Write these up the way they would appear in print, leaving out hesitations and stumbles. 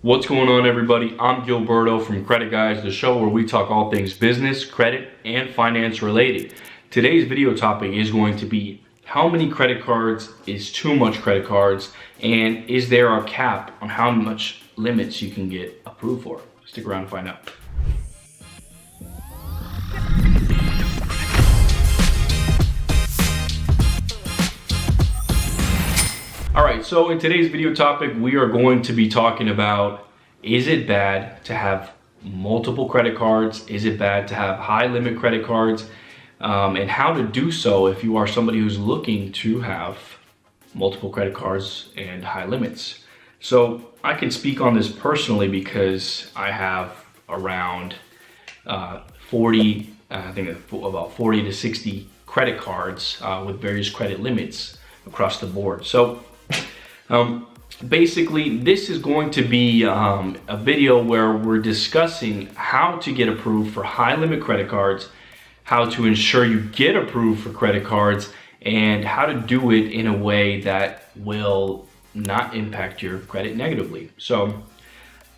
What's going on, everybody? I'm Gilberto from Credit Guys, the show where we talk all things business, credit, and finance related. Today's video topic is going to be how many credit cards is too much credit cards, and is there a cap on how much limits you can get approved for? Stick around to find out. Alright, so in today's video topic, we are going to be talking about, is it bad to have multiple credit cards? Is it bad to have high limit credit cards? And how to do so if you are somebody who's looking to have multiple credit cards and high limits. So I can speak on this personally because I have around 40 to 60 credit cards with various credit limits across the board. So basically, this is going to be a video where we're discussing how to get approved for high limit credit cards, how to ensure you get approved for credit cards, and how to do it in a way that will not impact your credit negatively. So,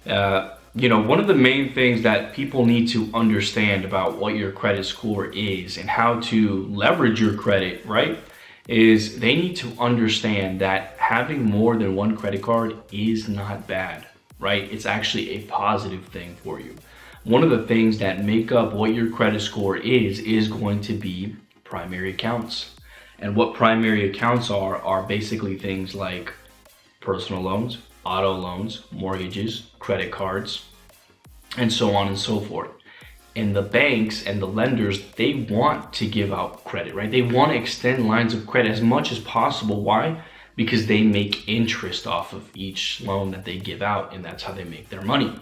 one of the main things that people need to understand about what your credit score is and how to leverage your credit, right, is they need to understand that having more than one credit card is not bad, right? It's actually a positive thing for you. One of the things that make up what your credit score is going to be primary accounts. And what primary accounts are basically things like personal loans, auto loans, mortgages, credit cards, and so on and so forth. And the banks and the lenders, they want to give out credit, right? They want to extend lines of credit as much as possible. Why? Because they make interest off of each loan that they give out, and that's how they make their money.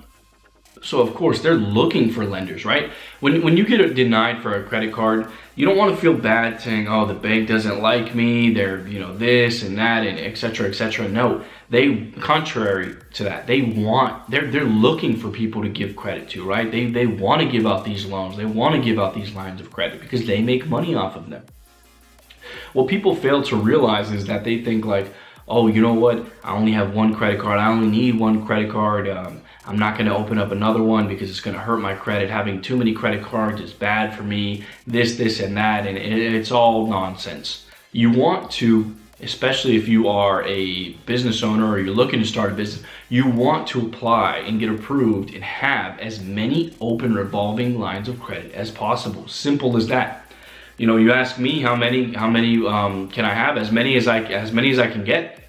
So of course, they're looking for lenders, right? When you get denied for a credit card, you don't want to feel bad saying, oh, the bank doesn't like me, they're, this and that, and et cetera, et cetera. No, contrary to that, they're looking for people to give credit to, right? They want to give out these loans, they want to give out these lines of credit because they make money off of them. What people fail to realize is that they think like, oh, you know what? I only have one credit card. I only need one credit card. I'm not going to open up another one because it's going to hurt my credit. Having too many credit cards is bad for me. This, and that. And it's all nonsense. You want to, especially if you are a business owner or you're looking to start a business, you want to apply and get approved and have as many open revolving lines of credit as possible. Simple as that. You ask me how many can I have? As many as I can get,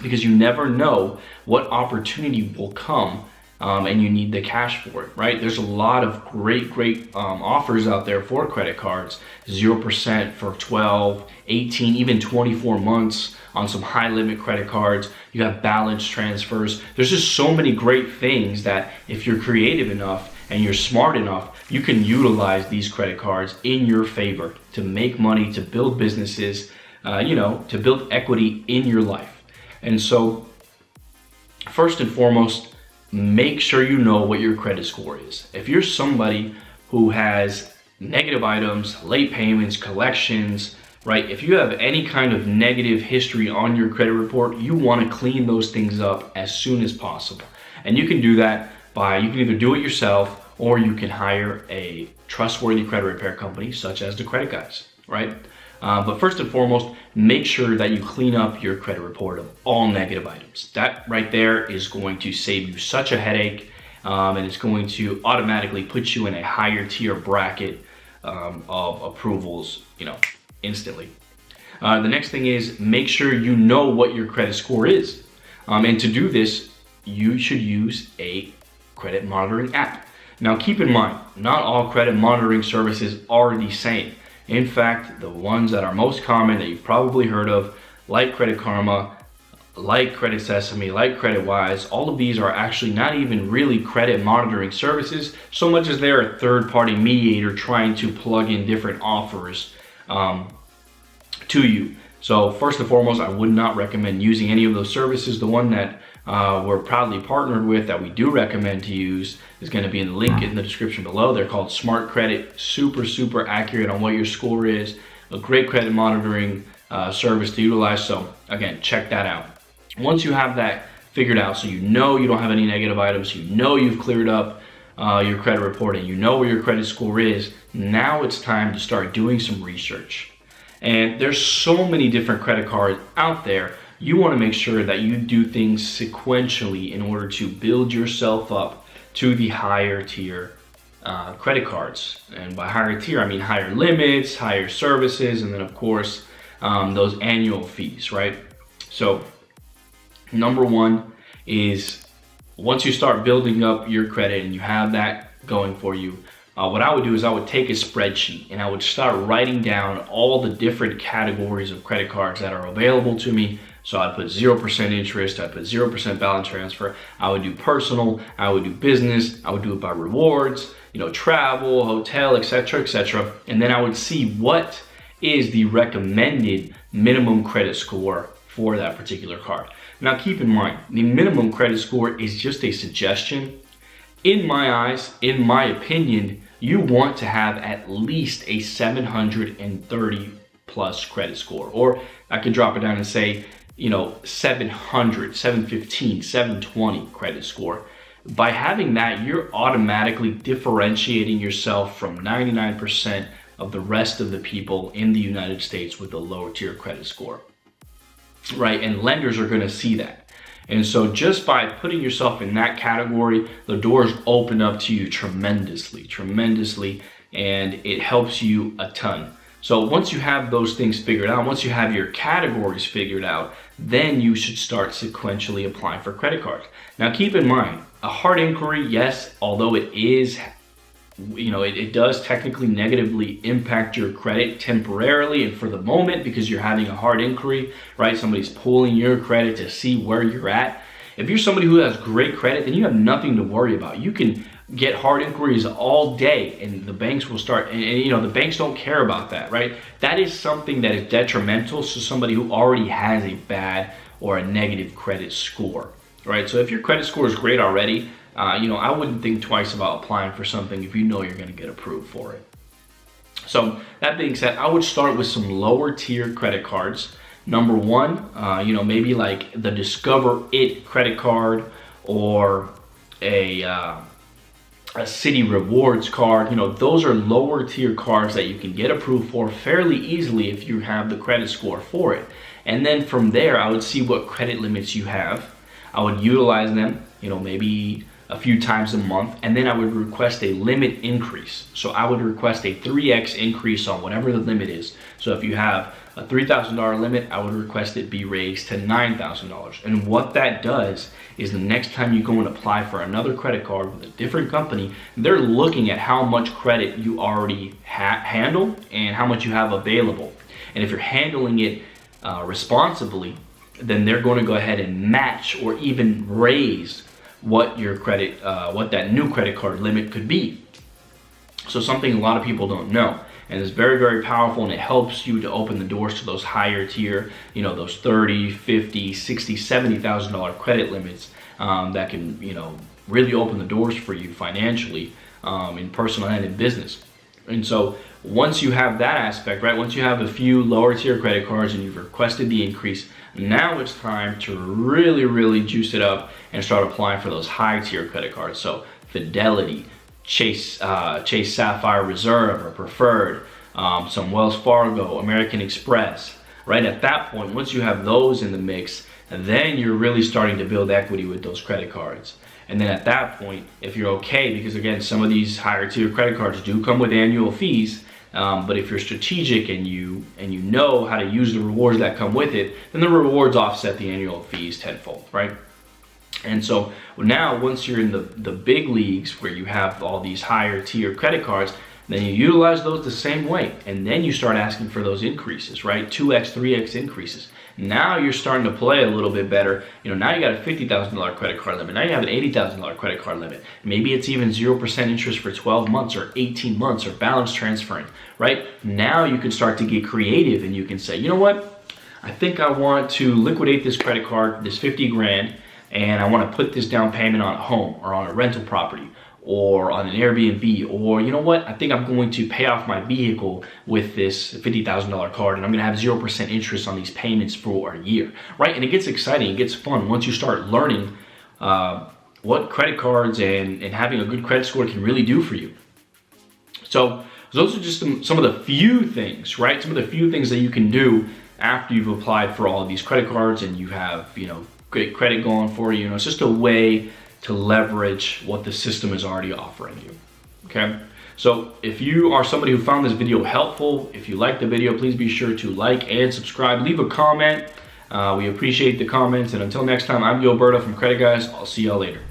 because you never know what opportunity will come, and you need the cash for it, right? There's a lot of great offers out there for credit cards, 0% for 12, 18, even 24 months on some high limit credit cards. You have balance transfers. There's just so many great things that if you're creative enough and you're smart enough, you can utilize these credit cards in your favor to make money, to build businesses, to build equity in your life. And so, first and foremost, make sure you know what your credit score is. If you're somebody who has negative items, late payments, collections, right? If you have any kind of negative history on your credit report, you want to clean those things up as soon as possible. And you can do that you can either do it yourself or you can hire a trustworthy credit repair company such as the Credit Guys, right? But first and foremost, make sure that you clean up your credit report of all negative items. That right there is going to save you such a headache, and it's going to automatically put you in a higher tier bracket of approvals, instantly. The next thing is make sure you know what your credit score is. And to do this, you should use a credit monitoring app. Now keep in mind, not all credit monitoring services are the same. In fact, the ones that are most common that you've probably heard of, like Credit Karma, like Credit Sesame, like Credit Wise, all of these are actually not even really credit monitoring services, so much as they're a third-party mediator trying to plug in different offers to you. So first and foremost, I would not recommend using any of those services. The one that we're proudly partnered with that we do recommend to use is going to be in the link in the description below. They're called Smart Credit. Super accurate on what your score is. A great credit monitoring service to utilize. So again, check that out. Once you have that figured out. So you know you don't have any negative items. You know you've cleared up your credit report and you know where your credit score is. Now it's time to start doing some research. And there's so many different credit cards out there. You want to make sure that you do things sequentially in order to build yourself up to the higher tier credit cards. And by higher tier, I mean higher limits, higher services, and then of course, those annual fees, right? So number one is once you start building up your credit and you have that going for you, what I would do is I would take a spreadsheet and I would start writing down all the different categories of credit cards that are available to me. So I'd put 0% interest, I'd put 0% balance transfer, I would do personal, I would do business, I would do it by rewards, travel, hotel, etc. And then I would see what is the recommended minimum credit score for that particular card. Now keep in mind, the minimum credit score is just a suggestion. In my eyes, in my opinion, you want to have at least a 730 plus credit score. Or I could drop it down and say, 700, 715, 720 credit score. By having that, you're automatically differentiating yourself from 99% of the rest of the people in the United States with a lower tier credit score, right? And lenders are going to see that. And so just by putting yourself in that category, the doors open up to you tremendously, and it helps you a ton. So once you have those things figured out, once you have your categories figured out, then you should start sequentially applying for credit cards. Now keep in mind, a hard inquiry, yes, although it is, it does technically negatively impact your credit temporarily and for the moment because you're having a hard inquiry, right? Somebody's pulling your credit to see where you're at. If you're somebody who has great credit, then you have nothing to worry about. You can get hard inquiries all day and the banks will start, and the banks don't care about that, right? That is something that is detrimental to somebody who already has a bad or a negative credit score, right? So if your credit score is great already, I wouldn't think twice about applying for something if you know you're going to get approved for it. So that being said, I would start with some lower tier credit cards. Number one, maybe like the Discover It credit card or a City Rewards card. Those are lower tier cards that you can get approved for fairly easily if you have the credit score for it. And then from there, I would see what credit limits you have. I would utilize them, maybe a few times a month, and then I would request a limit increase. So I would request a 3x increase on whatever the limit is. So if you have a $3,000 limit, I would request it be raised to $9,000. And what that does is the next time you go and apply for another credit card with a different company, they're looking at how much credit you already handle and how much you have available. And if you're handling it responsibly, then they're going to go ahead and match or even raise what your credit, what that new credit card limit could be. So something a lot of people don't know. And it's very, very powerful, and it helps you to open the doors to those higher tier, those $30, $50, $60, $70,000 credit limits that can, really open the doors for you financially in personal and in business. And so once you have that aspect, right, once you have a few lower tier credit cards and you've requested the increase, now it's time to really, really juice it up and start applying for those high tier credit cards. So Fidelity, Chase Sapphire Reserve or Preferred, some Wells Fargo, American Express, right? At that point, once you have those in the mix, then you're really starting to build equity with those credit cards. And then at that point, if you're okay, because again, some of these higher tier credit cards do come with annual fees, but if you're strategic and you know how to use the rewards that come with it, then the rewards offset the annual fees tenfold, right? And so now once you're in the big leagues where you have all these higher tier credit cards, then you utilize those the same way. And then you start asking for those increases, right? 2x, 3x increases. Now you're starting to play a little bit better. Now you got a $50,000 credit card limit. Now you have an $80,000 credit card limit. Maybe it's even 0% interest for 12 months or 18 months or balance transferring, right? Now you can start to get creative and you can say, you know what? I think I want to liquidate this credit card, this 50 grand, and I want to put this down payment on a home or on a rental property. or on an Airbnb, or you know what, I think I'm going to pay off my vehicle with this $50,000 card and I'm gonna have 0% interest on these payments for a year, right? And it gets exciting, it gets fun once you start learning what credit cards and having a good credit score can really do for you. So those are just some of the few things, right? Some of the few things that you can do after you've applied for all of these credit cards and you have, you know, great credit going for you. You know, it's just a way to leverage what the system is already offering you, okay? So if you are somebody who found this video helpful, if you liked the video, please be sure to like and subscribe. Leave a comment. We appreciate the comments. And until next time, I'm Gilberto from Credit Guys. I'll see y'all later.